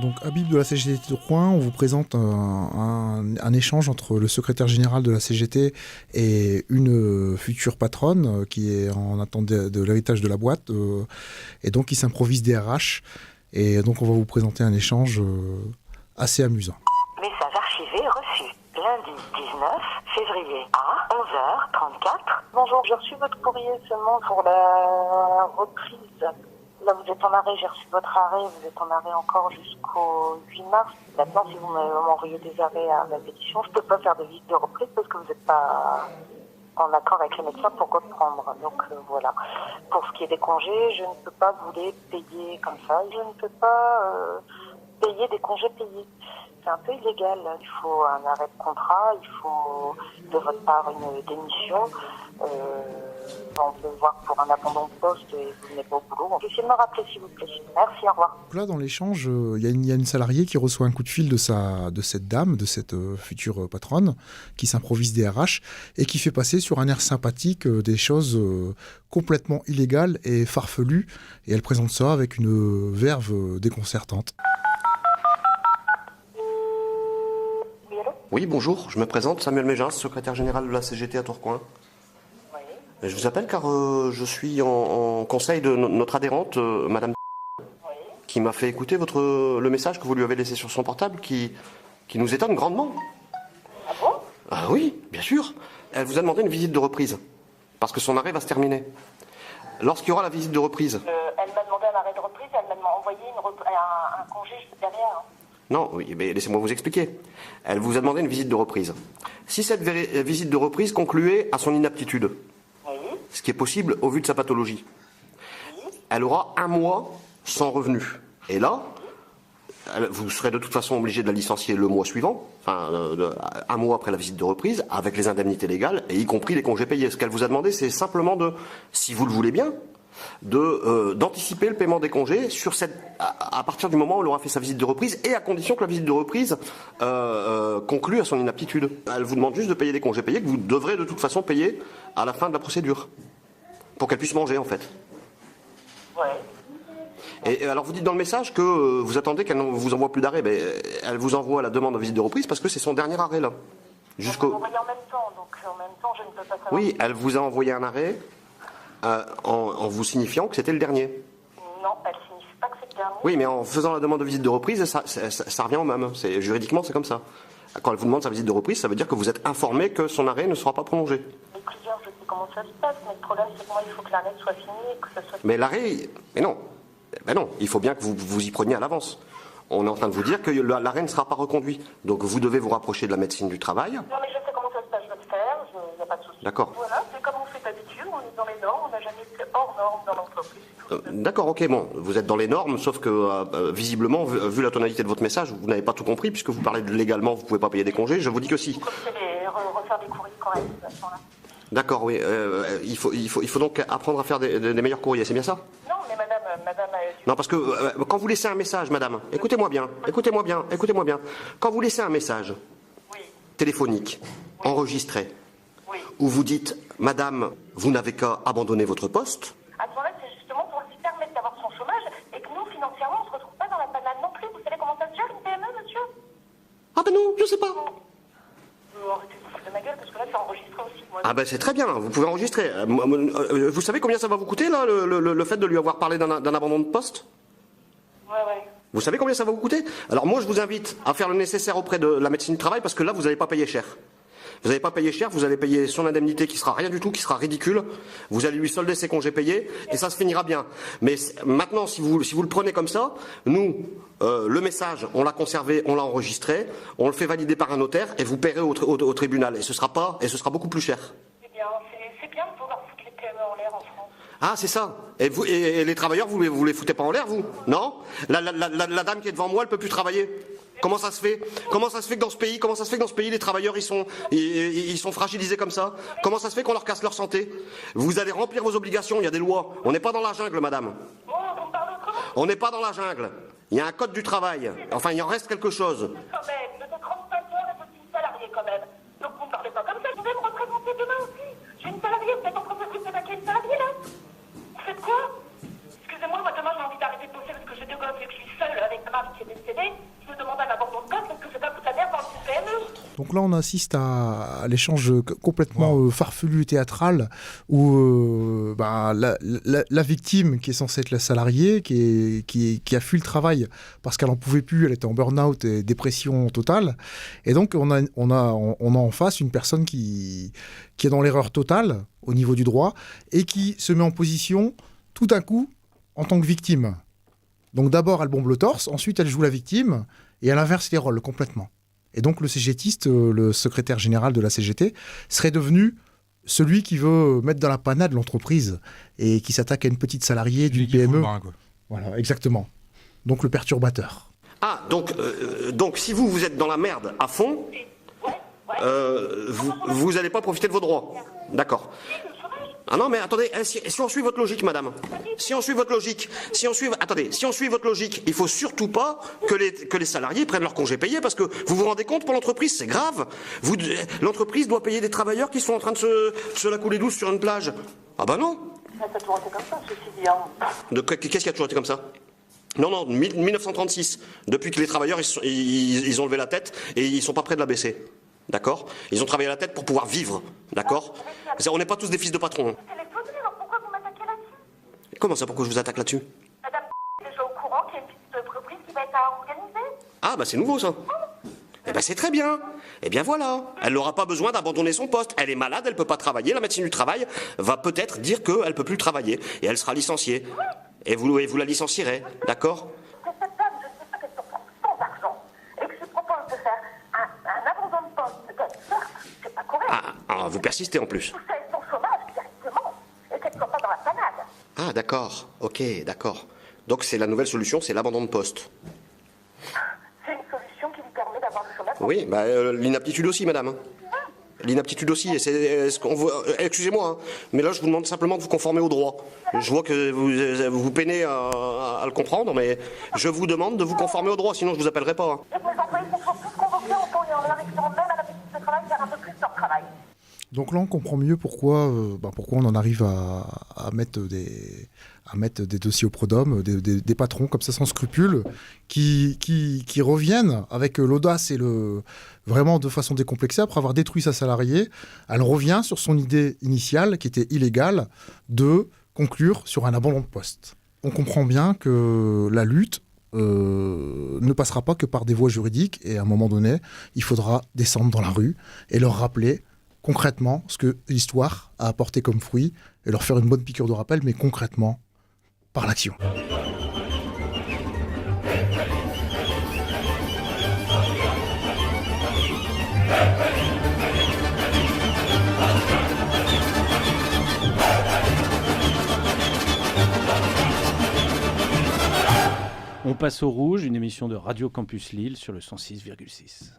Donc Habib de la CGT Tourcoing, on vous présente un échange entre le secrétaire général de la CGT et une future patronne qui est en attente de l'héritage de la boîte et donc qui s'improvise DRH. Et donc on va vous présenter un échange assez amusant. Message archivé reçu lundi 19 février à 11h34. Bonjour, j'ai reçu votre courrier seulement pour la reprise. Là, vous êtes en arrêt, j'ai reçu votre arrêt, vous êtes en arrêt encore jusqu'au 8 mars. Maintenant, si vous m'envoyez des arrêts à ma pétition, je ne peux pas faire de visite de reprise parce que vous n'êtes pas en accord avec le médecin pour reprendre. Donc voilà. Pour ce qui est des congés, je ne peux pas vous les payer comme ça. Je ne peux pas payer des congés payés. C'est un peu illégal. Il faut un arrêt de contrat, il faut de votre part une démission. On peut voir pour un abandon de poste et vous n'êtes pas au boulot. Essayez de me rappeler s'il vous plaît. Merci, au revoir. Là, dans l'échange, il y a une salariée qui reçoit un coup de fil de cette dame, de cette future patronne, qui s'improvise DRH et qui fait passer sur un air sympathique des choses complètement illégales et farfelues. Et elle présente ça avec une verve déconcertante. Oui, bonjour, je me présente, Samuel Mégin, secrétaire général de la CGT à Tourcoing. Oui. Je vous appelle car je suis en conseil de notre adhérente, Madame qui m'a fait écouter le message que vous lui avez laissé sur son portable qui nous étonne grandement. Ah bon? Ah oui, bien sûr. Elle vous a demandé une visite de reprise parce que son arrêt va se terminer. Lorsqu'il y aura la visite de reprise... Elle m'a demandé un arrêt de reprise, elle m'a envoyé un congé juste derrière. Non, oui, mais laissez-moi vous expliquer. Elle vous a demandé une visite de reprise. Si cette visite de reprise concluait à son inaptitude, Oui. ce qui est possible au vu de sa pathologie, elle aura 1 mois sans revenu. Et là, vous serez de toute façon obligé de la licencier le mois suivant, enfin 1 mois après la visite de reprise, avec les indemnités légales, et y compris les congés payés. Ce qu'elle vous a demandé, c'est simplement si vous le voulez bien, d'anticiper le paiement des congés à partir du moment où elle aura fait sa visite de reprise et à condition que la visite de reprise conclue à son inaptitude. Elle vous demande juste de payer des congés payés que vous devrez de toute façon payer à la fin de la procédure pour qu'elle puisse manger en fait. Ouais. Et alors vous dites dans le message que vous attendez qu'elle ne vous envoie plus d'arrêt. Mais elle vous envoie la demande de visite de reprise parce que c'est son dernier arrêt là. Vous m'envoyez en même temps, donc en même temps je ne peux pas savoir. Oui, elle vous a envoyé un arrêt en vous signifiant que c'était le dernier. Non, elle signifie pas que c'est le dernier. Oui, mais en faisant la demande de visite de reprise, ça revient au même. Juridiquement, c'est comme ça. Quand elle vous demande sa visite de reprise, ça veut dire que vous êtes informé que son arrêt ne sera pas prolongé. Les plusieurs, je sais comment ça se passe, mais le problème c'est que moi il faut que l'arrêt soit fini et que ça soit... Mais l'arrêt, mais non. Ben non, il faut bien que vous y preniez à l'avance. On est en train de vous dire que l'arrêt ne sera pas reconduit. Donc vous devez vous rapprocher de la médecine du travail. Non mais je sais comment ça se passe, je vais le faire, il n'y a pas de souci. D'accord. Voilà, c'est comme on fait d'habitude, on est dans les normes, on n'a jamais été hors normes dans l'entreprise. D'accord, ok, bon, vous êtes dans les normes, sauf que visiblement, vu la tonalité de votre message, vous n'avez pas tout compris, puisque vous parlez de légalement, vous ne pouvez pas payer des congés, je vous dis que si. Il faut refaire des courriers corrects de toute façon là. D'accord, oui, il faut donc apprendre à faire des meilleurs courriers, c'est bien ça? Non mais madame Non, parce que quand vous laissez un message, madame, écoutez-moi bien. Quand vous laissez un message oui, téléphonique, enregistré, oui. où vous dites, madame, vous n'avez qu'à abandonner votre poste, À ce moment-là, c'est justement pour lui permettre d'avoir son chômage et que nous, financièrement, on ne se retrouve pas dans la panade non plus. Vous savez comment ça se gère une PME, monsieur? ah ben non, je sais pas. Arrêtez de vous foutre de ma gueule parce que là, c'est enregistré aussi. Moi. Ah ben c'est très bien, vous pouvez enregistrer. Vous savez combien ça va vous coûter là, le fait de lui avoir parlé d'un abandon de poste? Ouais. Vous savez combien ça va vous coûter? Alors moi je vous invite à faire le nécessaire auprès de la médecine du travail parce que là vous n'allez pas payer cher. Vous n'allez pas payer cher, vous allez payer son indemnité qui sera rien du tout, qui sera ridicule. Vous allez lui solder ses congés payés et ça se finira bien. Mais maintenant, si vous le prenez comme ça, nous, le message, on l'a conservé, on l'a enregistré, on le fait valider par un notaire et vous paierez au tribunal. Et ce sera beaucoup plus cher. C'est bien de vouloir foutre les PME en l'air en France. Ah, c'est ça. Et les travailleurs, vous les foutez pas en l'air, vous? Non? La dame qui est devant moi, elle peut plus travailler. Comment ça se fait? Comment ça se fait que dans ce pays, les travailleurs, ils sont fragilisés comme ça? Comment ça se fait qu'on leur casse leur santé? Vous allez remplir vos obligations, il y a des lois. On n'est pas dans la jungle, madame. Oh, vous me parlez autrement? On n'est pas dans la jungle. Il y a un code du travail. Enfin, il en reste quelque chose. Quand même, de 35 heures et de 6 salariés quand même. Donc vous ne parlez pas comme ça, vous pouvez me représenter demain aussi. J'ai une salariée, vous êtes en train de recruter une salariée là? Vous faites quoi? Excusez-moi, moi demain j'ai envie d'arrêter de bosser parce que j'ai 2 gosses et que je suis seule avec ma mari qui est décédée. Donc là, on assiste à l'échange complètement farfelu et théâtral où la victime, qui est censée être la salariée, qui a fui le travail parce qu'elle n'en pouvait plus, elle était en burn-out et dépression totale. Et donc, on a en face une personne qui est dans l'erreur totale au niveau du droit et qui se met en position tout d'un coup en tant que victime. Donc d'abord, elle bombe le torse, ensuite elle joue la victime et elle inverse les rôles complètement. Et donc le CGTiste, le secrétaire général de la CGT, serait devenu celui qui veut mettre dans la panade l'entreprise et qui s'attaque à une petite salariée d'une PME. Voilà, exactement. Donc le perturbateur. Ah, donc si vous êtes dans la merde à fond, vous n'allez pas profiter de vos droits. D'accord. Ah non, mais attendez, si on suit votre logique, madame, si on suit votre logique, il faut surtout pas que les salariés prennent leur congé payé, parce que vous vous rendez compte, pour l'entreprise, c'est grave. L'entreprise doit payer des travailleurs qui sont en train de se la couler douce sur une plage. Ah bah non. Ça a toujours été comme ça, ceci dit. Qu'est-ce qui a toujours été comme ça ? Non, 1936, depuis que les travailleurs, ils ont levé la tête et ils sont pas prêts de la baisser. D'accord ? Ils ont travaillé la tête pour pouvoir vivre. D'accord ? On n'est pas tous des fils de patron. C'est l'explosion, alors pourquoi vous m'attaquez là-dessus ? Comment ça, pourquoi je vous attaque là-dessus ? Madame est déjà au courant qu'il y a une petite reprise qui va être à organiser. Ah, bah c'est nouveau ça. Eh ben c'est très bien. Eh bien voilà. Elle n'aura pas besoin d'abandonner son poste. Elle est malade, elle ne peut pas travailler. La médecine du travail va peut-être dire qu'elle ne peut plus travailler. Et elle sera licenciée. Et vous la licencierez. D'accord ? Que cette dame, je ne sais pas qu'elle se porte sans argent. Et que je propose de faire un abandon de poste, qu'elle sorte, c'est pas correct. Ah, vous persistez en plus. Tout ça est son chômage directement. Et qu'elle ne soit pas dans la panade. Ah, d'accord. Ok, d'accord. Donc c'est la nouvelle solution, c'est l'abandon de poste. C'est une solution qui lui permet d'avoir le chômage. Oui, bah, l'inaptitude aussi, madame. L'inaptitude aussi, et c'est ce qu'on voit. Excusez-moi, hein, mais là je vous demande simplement de vous conformer au droit. Je vois que vous peinez à le comprendre, mais je vous demande de vous conformer au droit, sinon je vous appellerai pas. Hein. Et que les employés sont tous convoqués en temps et en heure et qui seront même à la médecine de travail faire un peu plus leur travail. Donc là, on comprend mieux pourquoi on en arrive à mettre des dossiers au prud'homme, des patrons comme ça sans scrupules, qui reviennent avec l'audace et vraiment de façon décomplexée, après avoir détruit sa salariée, elle revient sur son idée initiale, qui était illégale, de conclure sur un abandon de poste. On comprend bien que la lutte ne passera pas que par des voies juridiques, et à un moment donné, il faudra descendre dans la rue et leur rappeler concrètement ce que l'histoire a apporté comme fruit et leur faire une bonne piqûre de rappel, mais concrètement par l'action. On passe au rouge, une émission de Radio Campus Lille sur le 106,6.